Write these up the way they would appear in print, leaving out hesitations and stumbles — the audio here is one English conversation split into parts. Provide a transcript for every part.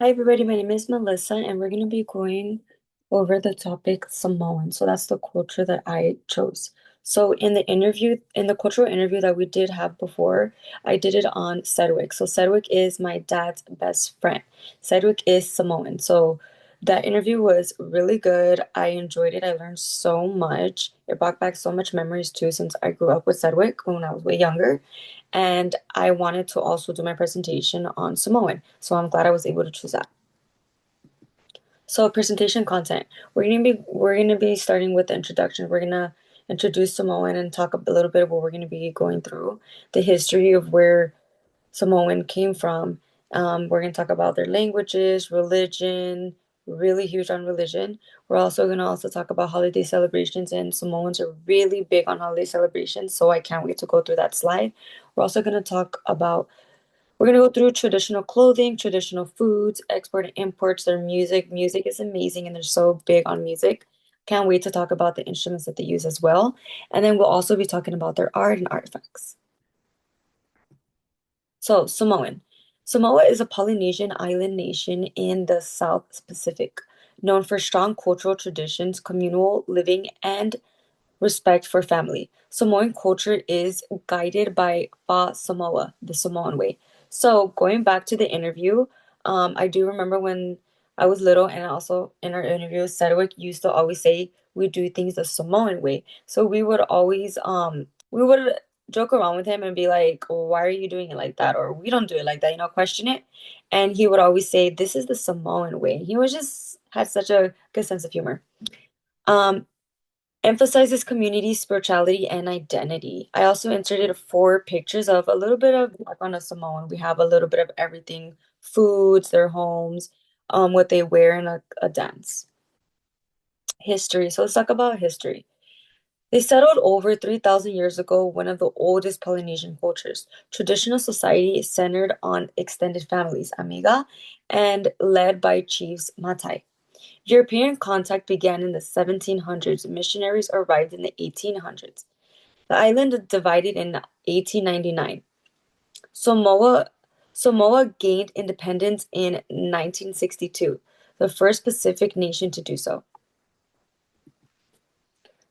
Hi, everybody. My name is Melissa, and we're going to be going over the topic Samoan. So that's the culture that I chose. So in the cultural interview that we did have before, I did it on Sedgwick. So Sedgwick is my dad's best friend. Sedgwick is Samoan. So that interview was really good. I enjoyed it. I learned so much. It brought back so much memories too, since I grew up with Sedgwick when I was way younger. And I wanted to also do my presentation on Samoan. So I'm glad I was able to choose that. So presentation content. We're gonna be starting with the introduction. We're gonna introduce Samoan and talk a little bit of what we're gonna be going through, the history of where Samoan came from. We're going to talk about their languages, religion, really huge on religion. We're also going to also talk about holiday celebrations, and Samoans are really big on holiday celebrations, so I can't wait to go through that slide. We're going to go through traditional clothing, traditional foods, export and imports, their music. Music is amazing, and they're so big on music. Can't wait to talk about the instruments that they use as well. And then we'll also be talking about their art and artifacts. So, Samoan. Samoa is a Polynesian island nation in the South Pacific, known for strong cultural traditions, communal living, and respect for family. Samoan culture is guided by Fa Samoa, the Samoan way. So, going back to the interview, I do remember when I was little, and also in our interview, Sedgwick used to always say we do things the Samoan way. So we would joke around with him and be like, "Why are you doing it like that?" Or "We don't do it like that," question it. And he would always say, "This is the Samoan way." He was just had such a good sense of humor. Um, Emphasizes community, spirituality, and identity. I also inserted four pictures of a little bit of background of Samoan. We have a little bit of everything, foods, their homes, what they wear, and a dance. History. So let's talk about history. They settled over 3,000 years ago, one of the oldest Polynesian cultures. Traditional society is centered on extended families, amiga, and led by chiefs Matai. European contact began in the 1700s. Missionaries arrived in the 1800s. The island divided in 1899. Samoa Samoa gained independence in 1962, the first Pacific nation to do so.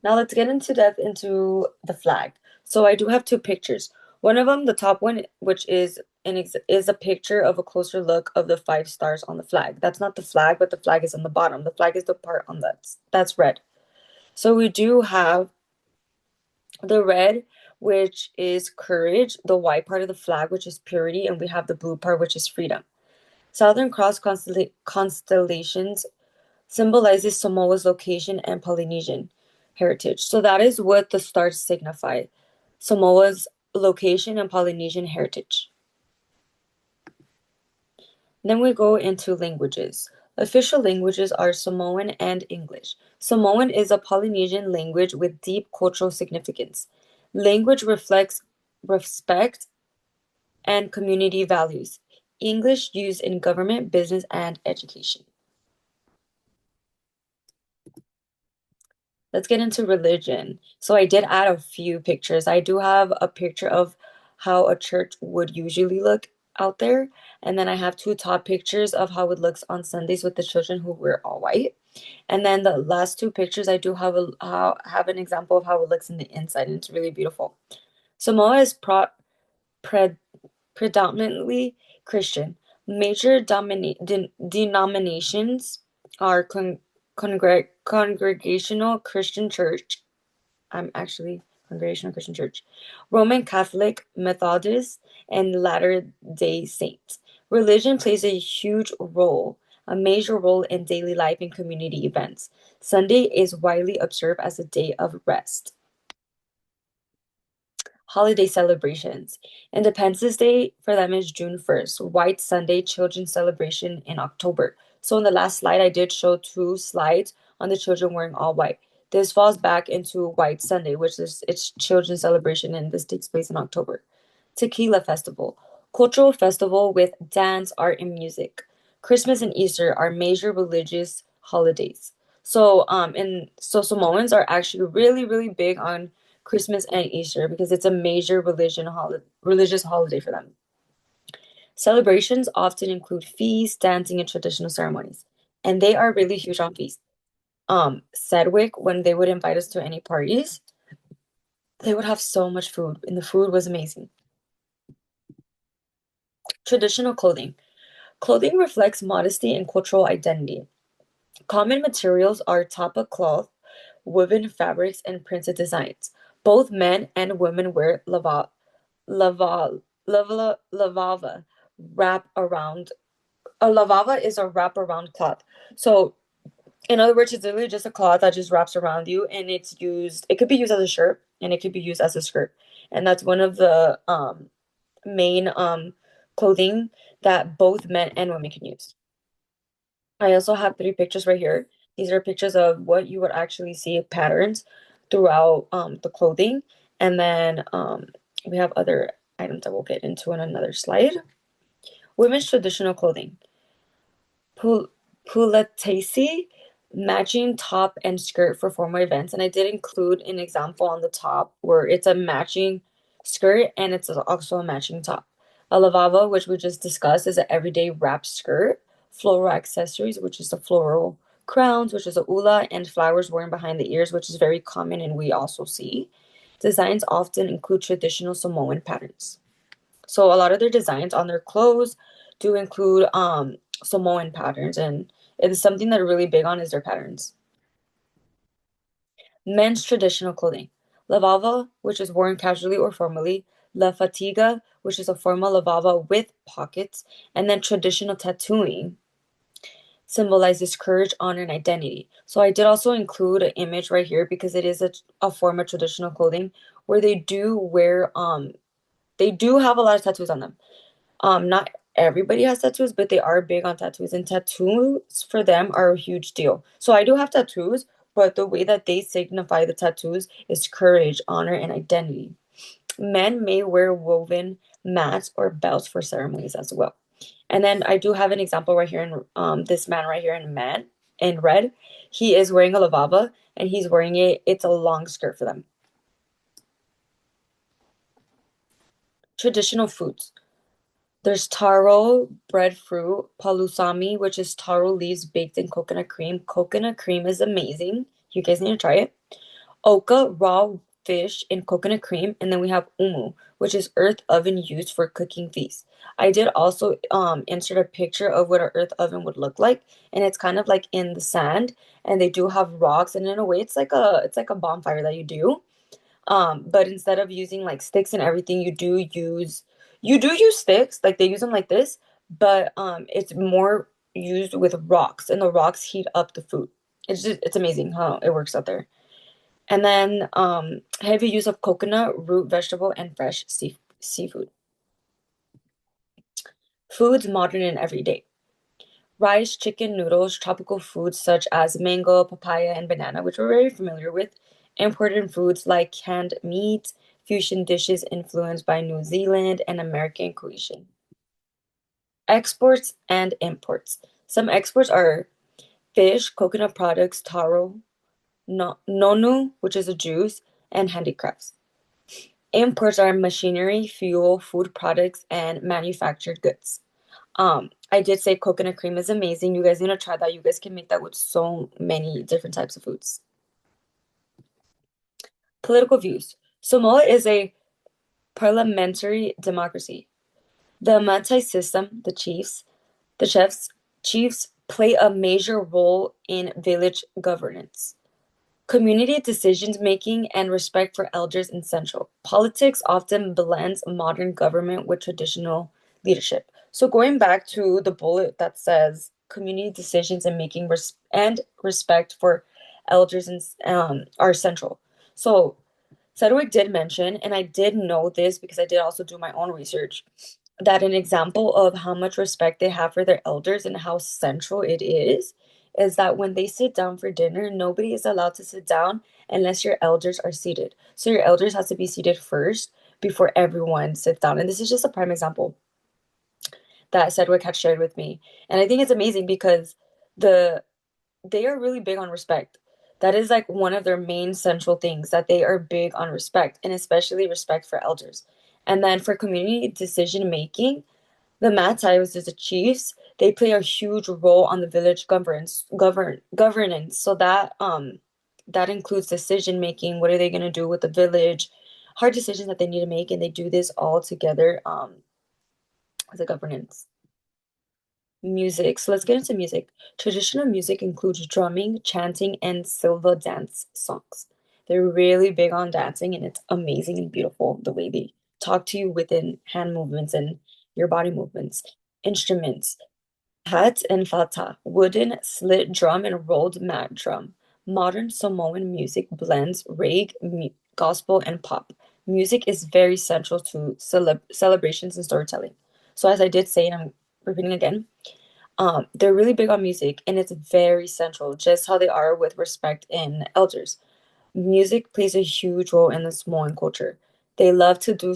Now let's get into depth into the flag. So I do have two pictures. One of them, the top one, which is is a picture of a closer look of the five stars on the flag. That's not the flag, but the flag is on the bottom. The flag is the part on that's red. So we do have the red, which is courage, the white part of the flag, which is purity, and we have the blue part, which is freedom. Southern Cross constellations symbolizes Samoa's location and Polynesian heritage. So that is what the stars signify, Samoa's location and Polynesian heritage. Then we go into languages. Official languages are Samoan and English. Samoan is a Polynesian language with deep cultural significance. Language reflects respect and community values. English used in government, business, and education. Let's get into religion. So I did add a few pictures. I do have a picture of how a church would usually look out there. And then I have two top pictures of how it looks on Sundays with the children who wear all white. And then the last two pictures, I do have an example of how it looks in the inside, and it's really beautiful. Samoa is pre predominantly Christian. Major denominations are Congregational Christian Church. I'm actually Congregational Christian Church, Roman Catholic, Methodist, and Latter-day Saints. Religion plays a major role in daily life and community events. Sunday is widely observed as a day of rest. Holiday celebrations. Independence Day for them is June 1st. White Sunday, children's celebration in October. So in the last slide, I did show two slides on the children wearing all white. This falls back into White Sunday, which is its children's celebration, and this takes place in October. Tequila Festival. Cultural festival with dance, art, and music. Christmas and Easter are major religious holidays. So Samoans are actually really, really big on Christmas and Easter because it's a major religious holiday for them. Celebrations often include feasts, dancing, and traditional ceremonies, and they are really huge on feasts. Sedgwick, when they would invite us to any parties, they would have so much food, and the food was amazing. Traditional clothing. Clothing reflects modesty and cultural identity. Common materials are tapa cloth, woven fabrics, and printed designs. Both men and women wear lava, lavava wrap around. A lavava is a wrap around cloth. So, in other words, it's literally just a cloth that just wraps around you, and it could be used as a shirt, and it could be used as a skirt. And that's one of the main clothing that both men and women can use. I also have three pictures right here. These are pictures of what you would actually see patterns throughout the clothing. And then we have other items that we'll get into in another slide. Women's traditional clothing. Pul Pilates, matching top and skirt for formal events. And I did include an example on the top where it's a matching skirt and it's also a matching top. A lavava, which we just discussed, is an everyday wrap skirt. Floral accessories, which is the floral crowns, which is a ula, and flowers worn behind the ears, which is very common and we also see. Designs often include traditional Samoan patterns. So a lot of their designs on their clothes do include Samoan patterns, and it is something that are really big on is their patterns. Men's traditional clothing. Lavava, which is worn casually or formally. La fatiga, which is a formal lavava with pockets. And then traditional tattooing symbolizes courage, honor, and identity. So I did also include an image right here because it is a form of traditional clothing where they do have a lot of tattoos on them. Not everybody has tattoos, but they are big on tattoos, and tattoos for them are a huge deal. So I do have tattoos, but the way that they signify the tattoos is courage, honor, and identity. Men may wear woven mats or belts for ceremonies as well. And then I do have an example right here in this man right here in red. He is wearing a lavava and he's wearing it's a long skirt for them. Traditional foods. There's taro breadfruit, palusami, which is taro leaves baked in coconut cream. Coconut cream is amazing. You guys need to try it. Oka, raw fish in coconut cream. And then we have umu, which is earth oven used for cooking feasts. I did also insert a picture of what an earth oven would look like. And it's kind of like in the sand. And they do have rocks. And in a way, it's like a bonfire that you do. But instead of using like sticks and everything, you do use sticks, like they use them like this, but it's more used with rocks, and the rocks heat up the food. It's amazing how it works out there. And then heavy use of coconut, root vegetable, and fresh seafood. Foods modern and everyday. Rice, chicken, noodles, tropical foods such as mango, papaya, and banana, which we're very familiar with. Imported foods like canned meat, fusion dishes influenced by New Zealand and American cuisine. Exports and imports. Some exports are fish, coconut products, taro, no, nonu, which is a juice, and handicrafts. Imports are machinery, fuel, food products, and manufactured goods. I did say coconut cream is amazing. You guys need to try that. You guys can make that with so many different types of foods. Political views. Samoa is a parliamentary democracy. The Mantai system, the chiefs play a major role in village governance. Community decision making and respect for elders is central. Politics often blends modern government with traditional leadership. So going back to the bullet that says community decisions and making and respect for elders are central. So Sedgwick did mention, and I did know this because I did also do my own research, that an example of how much respect they have for their elders and how central it is that when they sit down for dinner, nobody is allowed to sit down unless your elders are seated. So your elders have to be seated first before everyone sits down. And this is just a prime example that Sedgwick had shared with me. And I think it's amazing because the they are really big on respect. That is like one of their main central things, that they are big on respect, and especially respect for elders. And then for community decision making, The Matai, which is the chiefs, they play a huge role on the village governance. So that includes decision making. What are they going to do with the village? Hard decisions that they need to make, and they do this all together as a governance. Music. So let's get into music. Traditional music includes drumming, chanting, and Silva dance songs. They're really big on dancing, and it's amazing and beautiful the way they talk to you within hand movements and your body movements. Instruments. Pat and Fata, wooden slit drum and rolled mat drum. Modern Samoan music blends gospel, and pop. Music is very central to celebrations and storytelling. So as I did say, and I'm repeating again, they're really big on music, and it's very central, just how they are with respect in elders. Music plays a huge role in the Samoan culture. They love to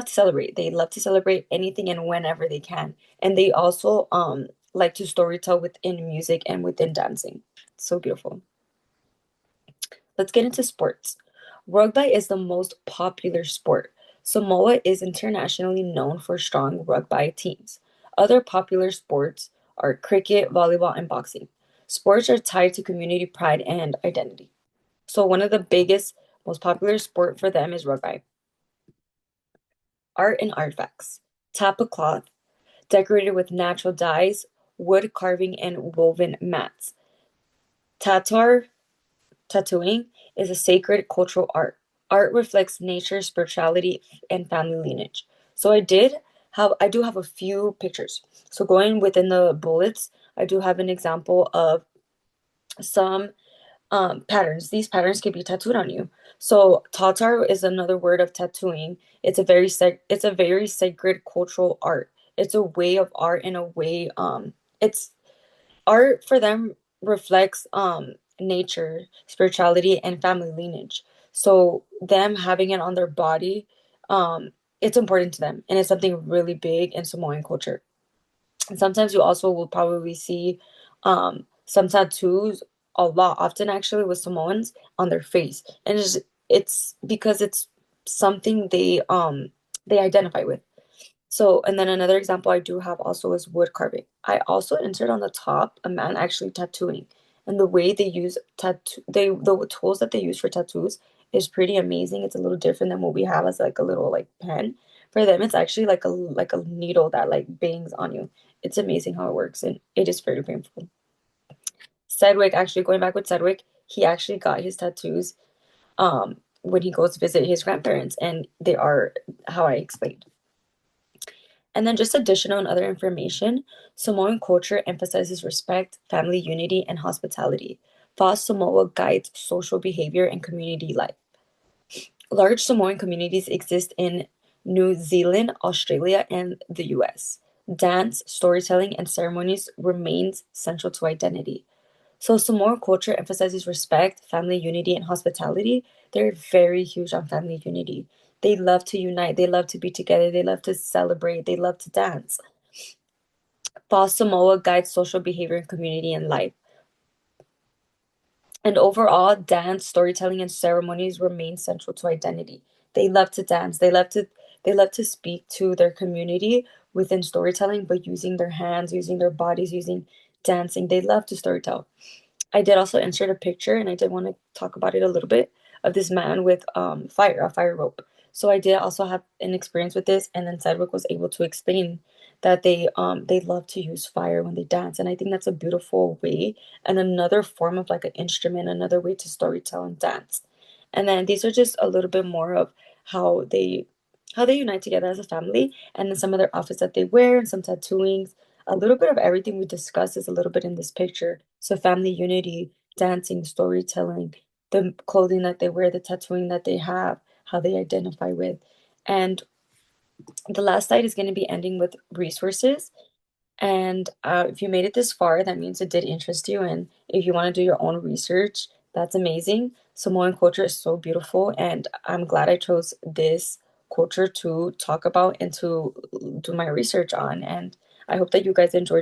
celebrate. They love to celebrate anything and whenever they can. And they also like to storytell within music and within dancing. So beautiful. Let's get into sports. Rugby is the most popular sport. Samoa is internationally known for strong rugby teams. Other popular sports are cricket, volleyball, and boxing. Sports are tied to community pride and identity. So one of the biggest, most popular sport for them is rugby. Art and artifacts. Tapa cloth, decorated with natural dyes, wood carving, and woven mats. Tatar tattooing is a sacred cultural art. Art reflects nature, spirituality, and family lineage. So I do have a few pictures. So going within the bullets, I do have an example of some patterns. These patterns can be tattooed on you. So Tatar is another word of tattooing. It's a very sacred cultural art. It's a way of art in a way it's art for them reflects nature, spirituality, and family lineage. So them having it on their body, it's important to them, and it's something really big in Samoan culture. And sometimes you also will probably see some tattoos a lot, often actually with Samoans on their face. And it's because it's something they identify with. So, and then another example I do have also is wood carving. I also insert on the top a man actually tattooing. And the way they use the tools that they use for tattoos is pretty amazing. It's a little different than what we have as like a little like pen. For them, it's actually like a needle that like bangs on you. It's amazing how it works, and it is very painful. Sedgwick, actually going back with Sedgwick, he actually got his tattoos when he goes to visit his grandparents, and they are how I explained. And then just additional and other information, Samoan culture emphasizes respect, family unity, and hospitality. Fa Samoa guides social behavior and community life. Large Samoan communities exist in New Zealand, Australia, and the US. Dance, storytelling, and ceremonies remains central to identity. So Samoan culture emphasizes respect, family unity, and hospitality. They're very huge on family unity. They love to unite. They love to be together. They love to celebrate. They love to dance. Fa Samoa guides social behavior in community and life. And overall, dance, storytelling, and ceremonies remain central to identity. They love to dance. They love to speak to their community within storytelling, but using their hands, using their bodies, using dancing. They love to storytell. I did also insert a picture, and I did want to talk about it a little bit of this man with a fire rope. So I did also have an experience with this, and then Sedgwick was able to explain that they love to use fire when they dance, and I think that's a beautiful way and another form of like an instrument, another way to storytell and dance. And then these are just a little bit more of how they unite together as a family, and then some of their outfits that they wear and some tattooings. A little bit of everything we discussed is a little bit in this picture. So family unity, dancing, storytelling, the clothing that they wear, the tattooing that they have, how they identify with. And the last slide is going to be ending with resources. And if you made it this far, that means it did interest you. And if you want to do your own research, that's amazing. Samoan culture is so beautiful, and I'm glad I chose this culture to talk about and to do my research on. And I hope that you guys enjoyed.